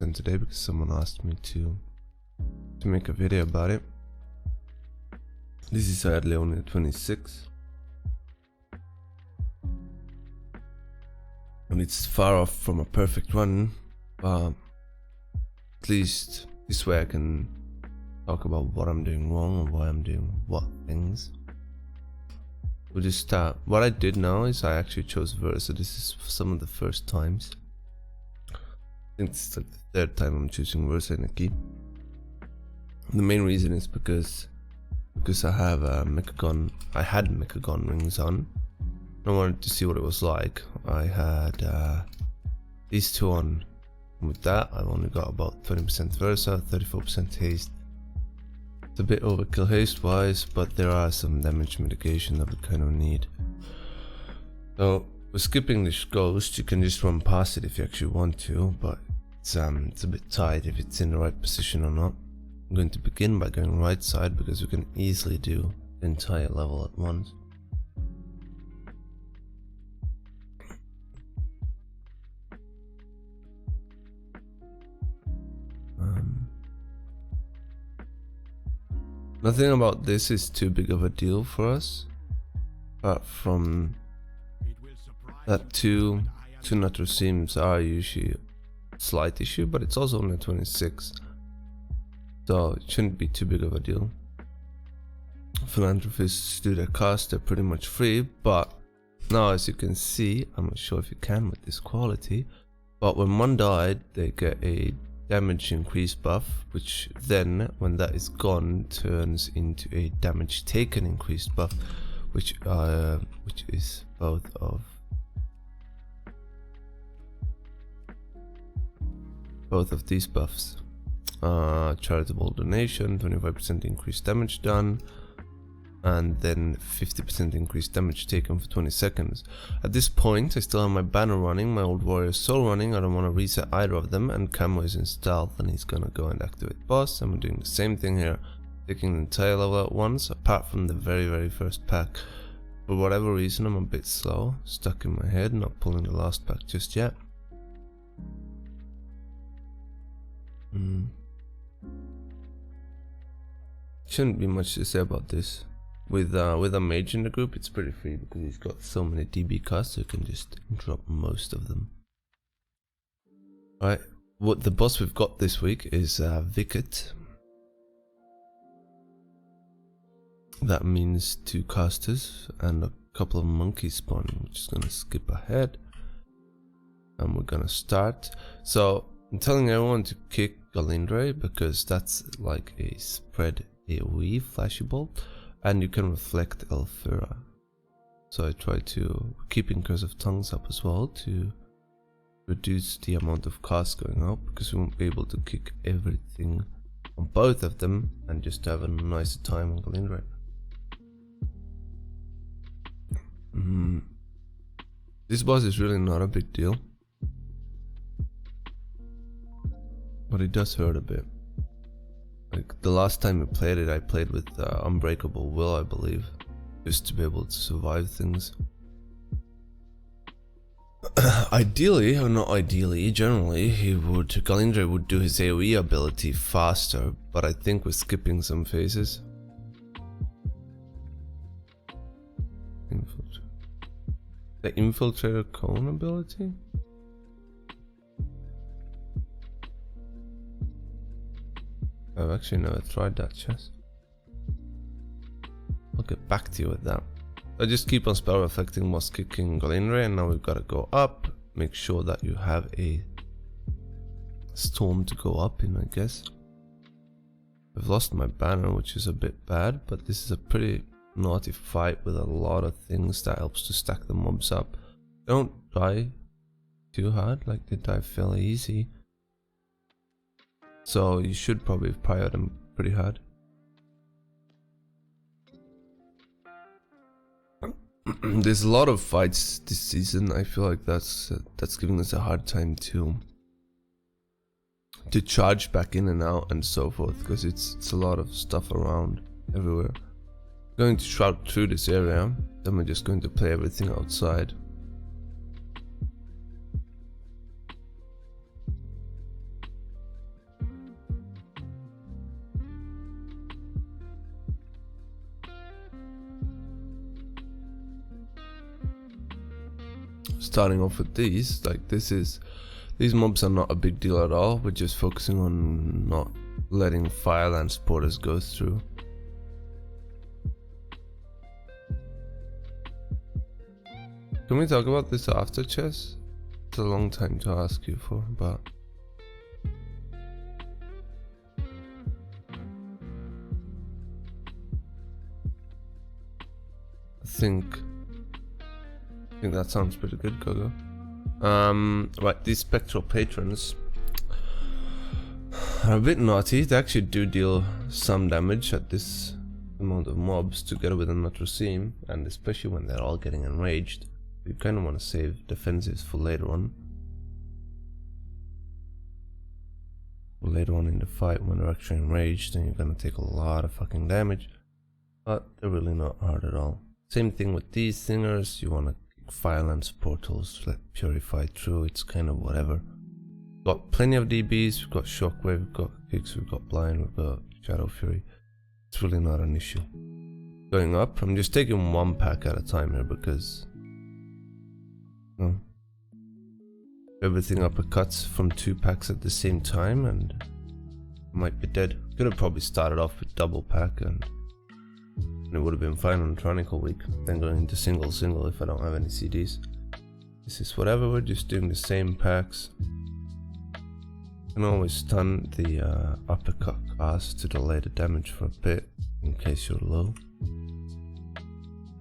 today because someone asked me to make a video about it. This is sadly only 26, and it's far off from a perfect run, but at least this way I can talk about what I'm doing wrong and why I'm doing what things. We'll just start. What I did now is I actually chose Verse, so this is some of the first times. I think it's like the third time I'm choosing Verse in a key. The main reason is because I have Mechagon. I had Mechagon rings on. I wanted to see what it was like. I had these two on. With that, I've only got about 20% Versa, 34% haste. It's a bit overkill haste wise, but there are some damage mitigation that we kind of need. So we're skipping this ghost. You can just run past it if you actually want to, but it's a bit tight if it's in the right position or not. I'm going to begin by going right side because we can easily do the entire level at once. Nothing about this is too big of a deal for us, apart from that two Natural Seams are usually a slight issue, but it's also only 26, so it shouldn't be too big of a deal. Philanthropists do their cost, they're pretty much free, but now as you can see, I'm not sure if you can with this quality, but when one died they get a damage increase buff, which then when that is gone turns into a damage taken increased buff, which is both of these buffs. Charitable donation, 25% increased damage done, and then 50% increased damage taken for 20 seconds. At this point I still have my banner running, my old warrior soul running. I don't want to reset either of them, and Camo is in stealth and he's gonna go and activate boss, and we're doing the same thing here, taking the entire level at once apart from the very first pack. For whatever reason I'm a bit slow, stuck in my head, not pulling the last pack just yet. Shouldn't be much to say about this. With a mage in the group, it's pretty free because he's got so many DB costs, so you can just drop most of them. Alright, what the boss we've got this week is Vicket. That means 2 casters and a couple of monkeys spawning. We're just gonna skip ahead and we're gonna start. So I'm telling everyone to kick Galindre because that's like a spread AoE flashy bolt. And you can reflect Elfura. So I try to keeping Curse of Tongues up as well to reduce the amount of cost going up, because we won't be able to kick everything on both of them and just have a nicer time on Galindre. This boss is really not a big deal, but it does hurt a bit. Like the last time we played it, I played with Unbreakable Will, I believe, just to be able to survive things. Ideally, or not ideally, generally, Galindre would do his AoE ability faster, but I think we're skipping some phases. The Infiltrator Cone ability? I've actually never tried that chest. I'll get back to you with that. I just keep on spell reflecting whilst kicking Galindre, and now we've got to go up. Make sure that you have a storm to go up in, I guess. I've lost my banner, which is a bit bad, but this is a pretty naughty fight with a lot of things that helps to stack the mobs up. They don't die too hard, like they die fairly easy. So you should probably prio them pretty hard. There's a lot of fights this season. I feel like that's giving us a hard time to charge back in and out and so forth, because it's a lot of stuff around everywhere. Going to shroud through this area, then we're just going to play everything outside. starting off with these, like these mobs are not a big deal at all. We're just focusing on not letting Fireland supporters go through. Can we talk about this after, Chess? It's a long time to ask you for, but I think that sounds pretty good, Gogo. Right, these spectral patrons are a bit naughty. They actually do deal some damage at this amount of mobs together with a Necrolord, and especially when they're all getting enraged. You kind of want to save defensives for later on. Later on in the fight when they're actually enraged, and you're gonna take a lot of fucking damage. But they're really not hard at all. Same thing with these thingers. You want to Firelands portals, let Purify through, it's kind of whatever. Got plenty of DBs, we've got Shockwave, we've got Kicks, we've got Blind, we've got Shadow Fury. It's really not an issue. Going up, I'm just taking one pack at a time here because everything uppercuts from 2 packs at the same time and I might be dead. Could have probably started off with double pack and it would have been fine on Tyrannical week, then going into single if I don't have any CDs. This is whatever, we're just doing the same packs. You can always stun the uppercut cast to delay the damage for a bit in case you're low.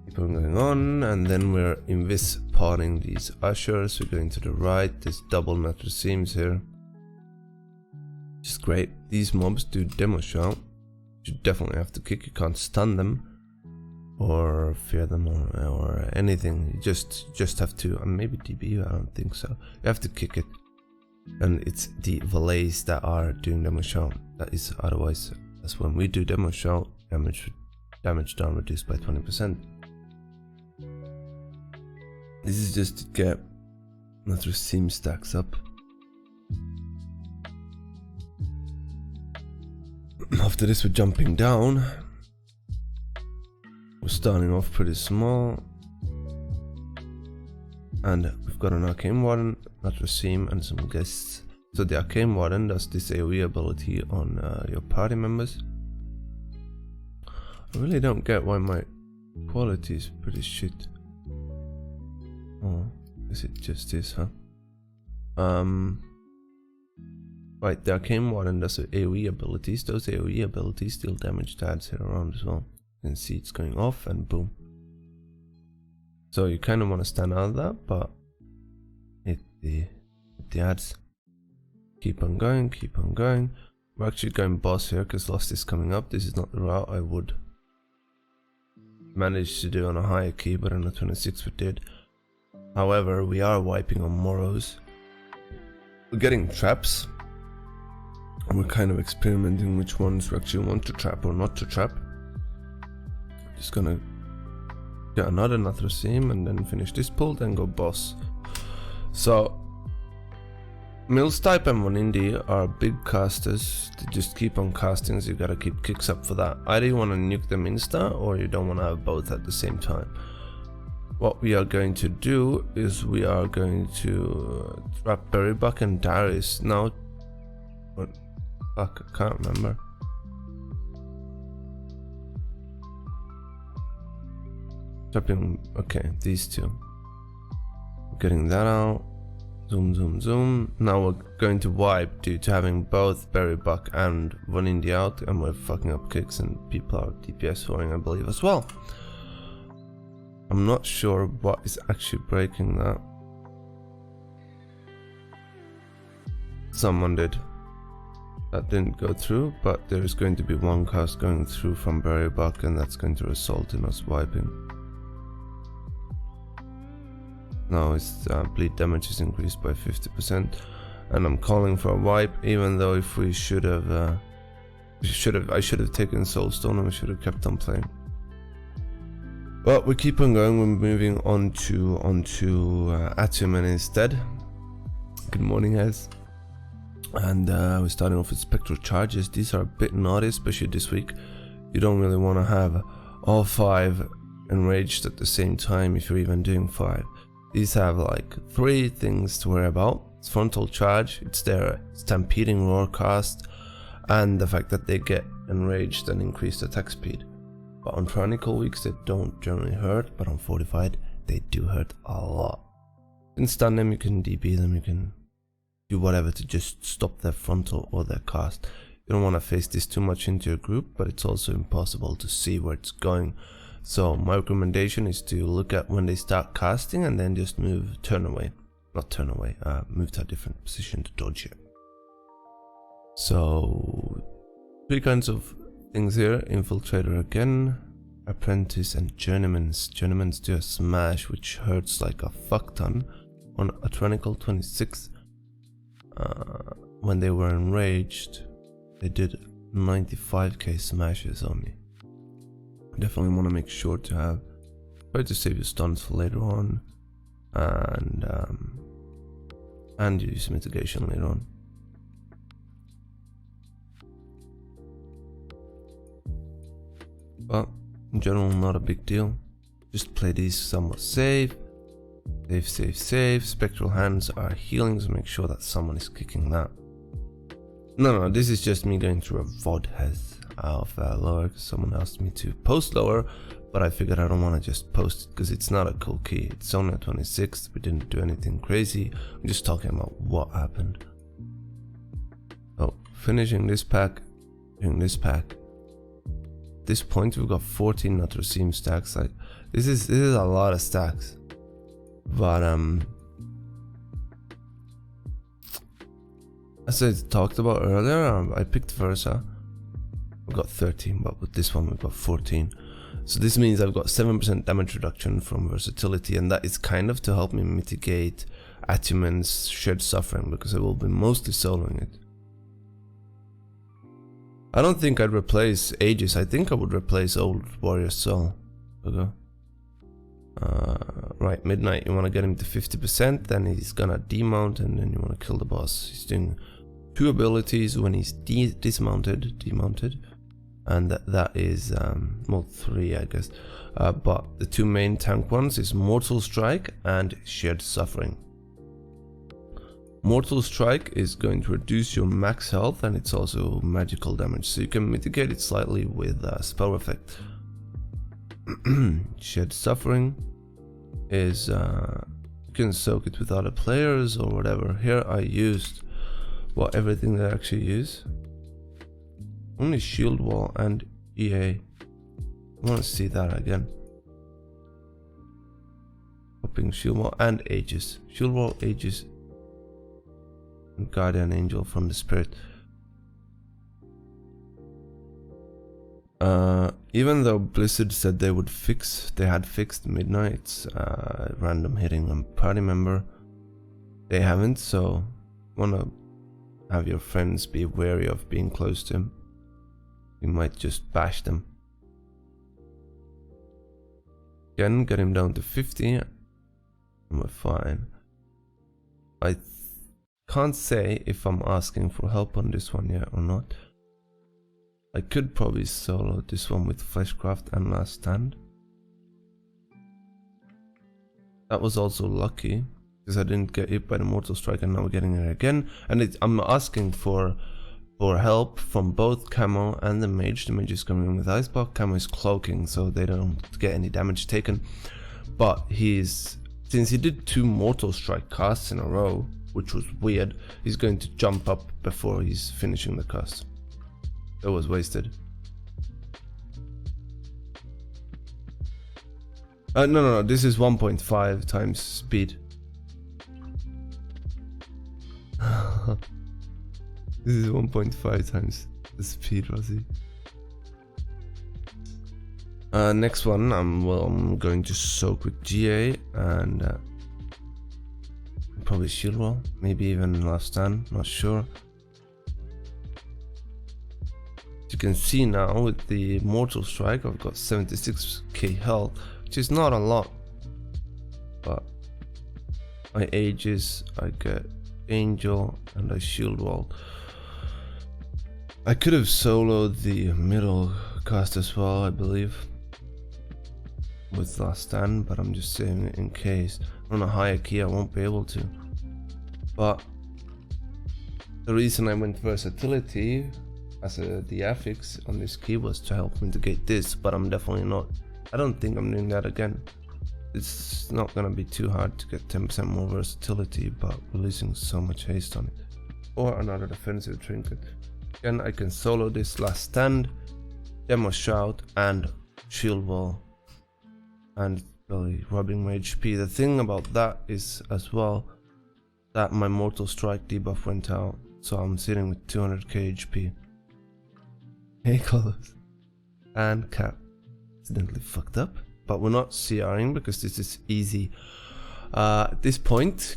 Keep on going on, and then we're invis potting these ushers. We're going to the right, there's double Necrolord here. Which is great. These mobs do demo shot. You definitely have to kick, you can't stun them or fear them or anything. You just have to, maybe DB, I don't think so. You have to kick it, and it's the valets that are doing demo shot. That is, otherwise that's when we do demo shot, damage down reduced by 20%. This is just to get Necrolord stacks up. After this we're jumping down. We're starting off pretty small. And we've got an Arcane Warden, Necrolord, and some guests. So the Arcane Warden does this AoE ability on your party members. I really don't get why my quality is pretty shit. Oh, is it just this, huh? Right, the Arcane Warden does AoE abilities. Those AoE abilities deal damage to ads here around as well. You can see it's going off and boom. So you kind of want to stand out of that, but hit the ads. Keep on going, keep on going. We're actually going boss here because Lost is coming up. This is not the route I would manage to do on a higher key, but on the 26 we did. However, we are wiping on Morrows. We're getting traps. And we're kind of experimenting which ones we actually want to trap or not to trap. Just gonna get another Necrolord and then finish this pull, then go boss. So Mills type and Vonindi are big casters. They just keep on casting, so you gotta keep kicks up for that. Either you want to nuke them insta or you don't want to have both at the same time. What we are going to do is we are going to trap Berrybuck and Darius. Now, what? Fuck, I can't remember. Trapping, okay, these two. Getting that out. Zoom, zoom, zoom. Now we're going to wipe due to having both Berrybuck and Vonindi out, and we're fucking up kicks and people are DPS scoring, I believe, as well. I'm not sure what is actually breaking that. Someone did. That didn't go through, but there is going to be one cast going through from Berrybuck, and that's going to result in us wiping. Now its bleed damage is increased by 50%, and I'm calling for a wipe, even though if we should have, I should have taken Soulstone and we should have kept on playing. But we keep on going. We're moving on to Atumen instead. Good morning, guys. And we're starting off with Spectral Charges. These are a bit naughty, especially this week. You don't really want to have all 5 enraged at the same time if you're even doing 5. These have like 3 things to worry about. It's frontal charge, it's their stampeding roar cast, and the fact that they get enraged and increased attack speed. But on Tyrannical weeks they don't generally hurt, but on fortified they do hurt a lot. You can stun them, you can DB them, you can do whatever to just stop their frontal or their cast. You don't want to face this too much into your group, but it's also impossible to see where it's going. So my recommendation is to look at when they start casting and then just move, move to a different position to dodge it. So 3 kinds of things here: Infiltrator again, Apprentice, and Journeymans. Journeymans do a smash which hurts like a fuck ton. On a Tyrannical 26, when they were enraged, they did 95k smashes on me. Definitely want to make sure to have, try to save your stuns for later on, and use mitigation later on. But in general, not a big deal. Just play these somewhat safe. Save. Spectral hands are healing, so make sure that someone is kicking that. No, this is just me going through a VOD of lower, because someone asked me to post lower, but I figured I don't want to just post it because it's not a cool key. It's only a 26, we didn't do anything crazy, I'm just talking about what happened. So, finishing this pack, doing this pack. At this point we've got 14 not received stacks. Like this is a lot of stacks. But as I talked about earlier, I picked Versa. I've got 13, but with this one we've got 14. So this means I've got 7% damage reduction from versatility, and that is kind of to help me mitigate Atumen's shared suffering, because I will be mostly soloing it. I don't think I'd replace Aegis. I think I would replace Old Warrior Soul. Okay. Right, Midnight, you want to get him to 50%, then he's gonna demount, and then you want to kill the boss. He's doing 2 abilities when he's demounted, and that is, well, 3 I guess. But the 2 main tank ones is Mortal Strike and Shared Suffering. Mortal Strike is going to reduce your max health, and it's also magical damage, so you can mitigate it slightly with spell effect. Shared Suffering is you can soak it with other players or whatever. Here I used everything that I actually use. Only Shield Wall and EA. I want to see that again. Popping Shield Wall and Aegis. Shield Wall, Aegis, and Guardian Angel from the Spirit. Even though Blizzard said they had fixed Midnight's random hitting a party member, they haven't, so wanna have your friends be wary of being close to him. You might just bash them. Again, get him down to 50, and we're fine. I can't say if I'm asking for help on this one yet or not. I could probably solo this one with Fleshcraft and Last Stand. That was also lucky, because I didn't get hit by the Mortal Strike, and now we're getting it again. And I'm asking for help from both Camo and the Mage. The Mage is coming in with Iceblock, Camo is cloaking, so they don't get any damage taken. But since he did 2 Mortal Strike casts in a row, which was weird, he's going to jump up before he's finishing the cast. That was wasted. No, this is 1.5 times speed. This is 1.5 times the speed, Rosie. Next one, I'm going to soak with GA and probably Shield Wall, maybe even Last Stand, not sure. You can see now with the Mortal Strike I've got 76k health, which is not a lot, but my Aegis, I get Angel, and I Shield Wall. I could have soloed the middle cast as well, I believe. with last stand, but I'm just saving it in case. On a higher key I won't be able to. But the reason I went versatility as the affix on this key was to help me to get this, but I'm definitely not. I don't think I'm doing that again. It's not gonna be too hard to get 10% more versatility, but we're losing so much haste on it. Or another defensive trinket. Again, I can solo this last stand, demo shout, and shield wall, and really rubbing my HP. The thing about that is as well that my mortal strike debuff went out, so I'm sitting with 200k HP. Hey colors and cap accidentally fucked up, but we're not CRing because this is easy. At this point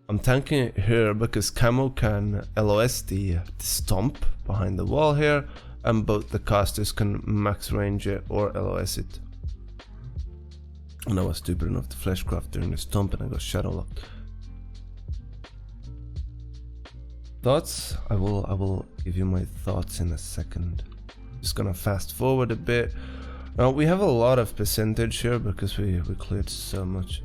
I'm tanking it here because Camo can LOS the stomp behind the wall here, and both the casters can max range it or LOS it. And I was stupid enough to fleshcraft during the stomp and I got shadow locked. Thoughts? I will give you my thoughts in a second. Just gonna fast forward a bit. Now we have a lot of percentage here because we cleared so much.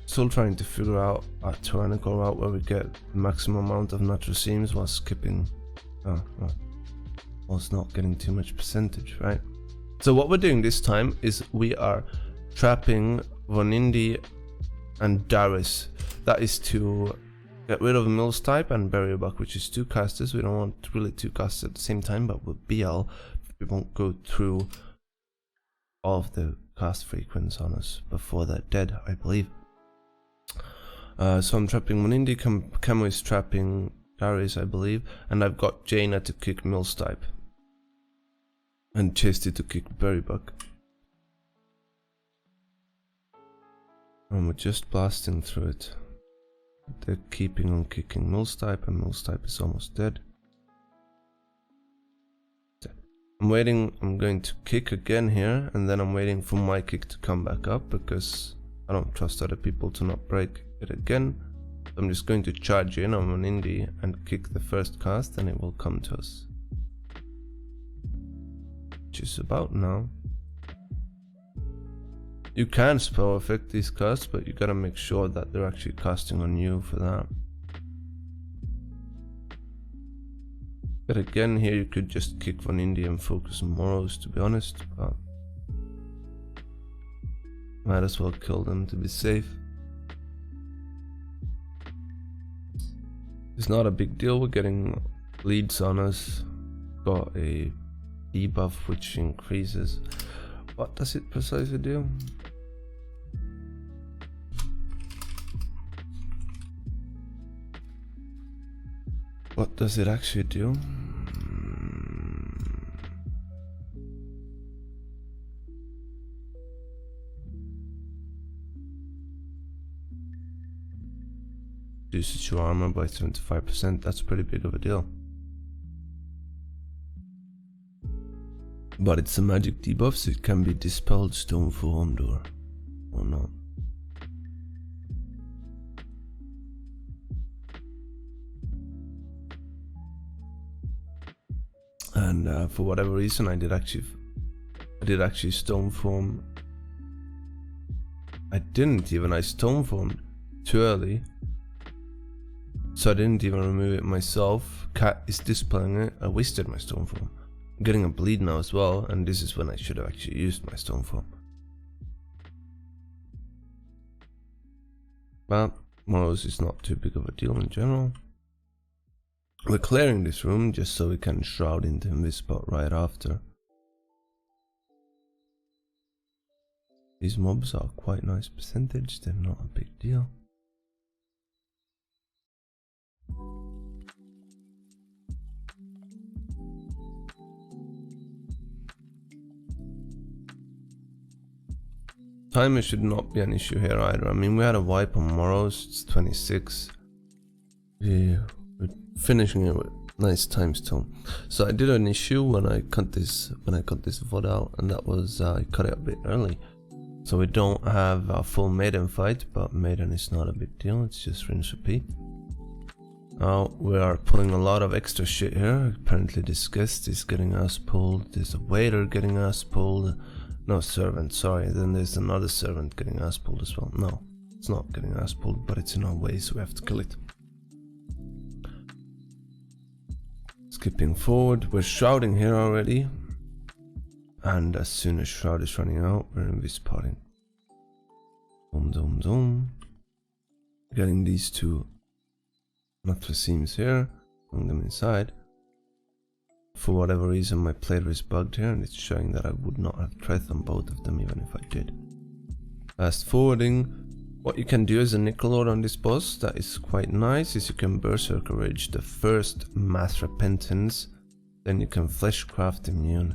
Still trying to figure out a Tyrannical route where we get the maximum amount of natural seams while skipping, whilst not getting too much percentage, right? So what we're doing this time is we are trapping Vonindi and Darius. That is to get rid of Mills type and Barrier Buck, which is 2 casters. We don't want really 2 casters at the same time, but with BL we won't go through all of the cast frequencies on us before they're dead, I believe. So I'm trapping Monindi, Camo is trapping Darius, I believe, and I've got Jaina to kick Mills type and Chesty to kick Berry Buck. And we're just blasting through it. They're keeping on kicking Mills type, and Mills type is almost dead. I'm waiting, I'm going to kick again here, and then I'm waiting for my kick to come back up because I don't trust other people to not break it again. I'm just going to charge in on an indie and kick the first cast, and it will come to us. Which is about now. You can spell effect these casts, but you gotta make sure that they're actually casting on you for that. But again, here you could just kick one indie and focus on Morrows, to be honest, but might as well kill them to be safe. It's not a big deal, we're getting leads on us. Got a debuff which increases. What does it precisely do? What does it actually do? Reduces your armor by 75%, that's pretty big of a deal. But it's a magic debuff, so it can be dispelled, stone formed, or not. And for whatever reason, I did actually stone form. I stone formed too early, so I didn't even remove it myself. Cat is displaying it. I wasted my stone form. I'm getting a bleed now as well, and this is when I should have actually used my stone form. But Morrows is not too big of a deal in general. We're clearing this room just so we can shroud into this spot right after. These mobs are quite nice percentage, they're not a big deal. Timer should not be an issue here either. I mean, we had a wipe on Morrows, it's 26. Yeah, we're finishing it with nice time still. So I did an issue when I cut this VOD out, and that was I cut it a bit early. So we don't have a full maiden fight, but maiden is not a big deal, it's just rinse repeat. Now we are pulling a lot of extra shit here. Apparently this guest is getting us pulled, there's a waiter getting us pulled, No, servant, sorry. Then there's another servant getting ass pulled as well. No, it's not getting ass pulled, but it's in our way, so we have to kill it. Skipping forward, we're shrouding here already. And as soon as shroud is running out, we're invis-potting. Boom, boom, boom. Getting these two Mathraseems here, putting them inside. For whatever reason, my player is bugged here, and it's showing that I would not have threat on both of them, even if I did. Fast forwarding, what you can do as a Necrolord on this boss that is quite nice is you can Berserker Rage the first Mass Repentance, then you can Fleshcraft Immune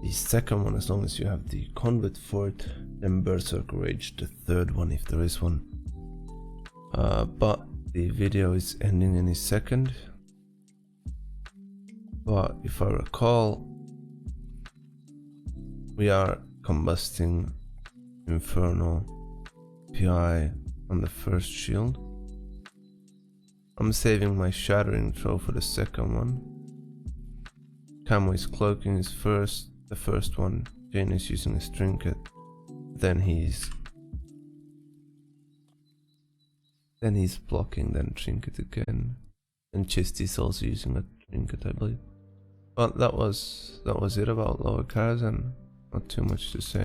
the second one as long as you have the Convert for it, then Berserker Rage the third one if there is one. But the video is ending any second. But if I recall, we are combusting Infernal PI on the first shield. I'm saving my Shattering Throw for the second one. Camo's Cloaking is the first one. Jane is using his Trinket. Then he's blocking, then Trinket again. And Chesty is also using a Trinket, I believe. But that was it about Lower Karazhan. Not too much to say.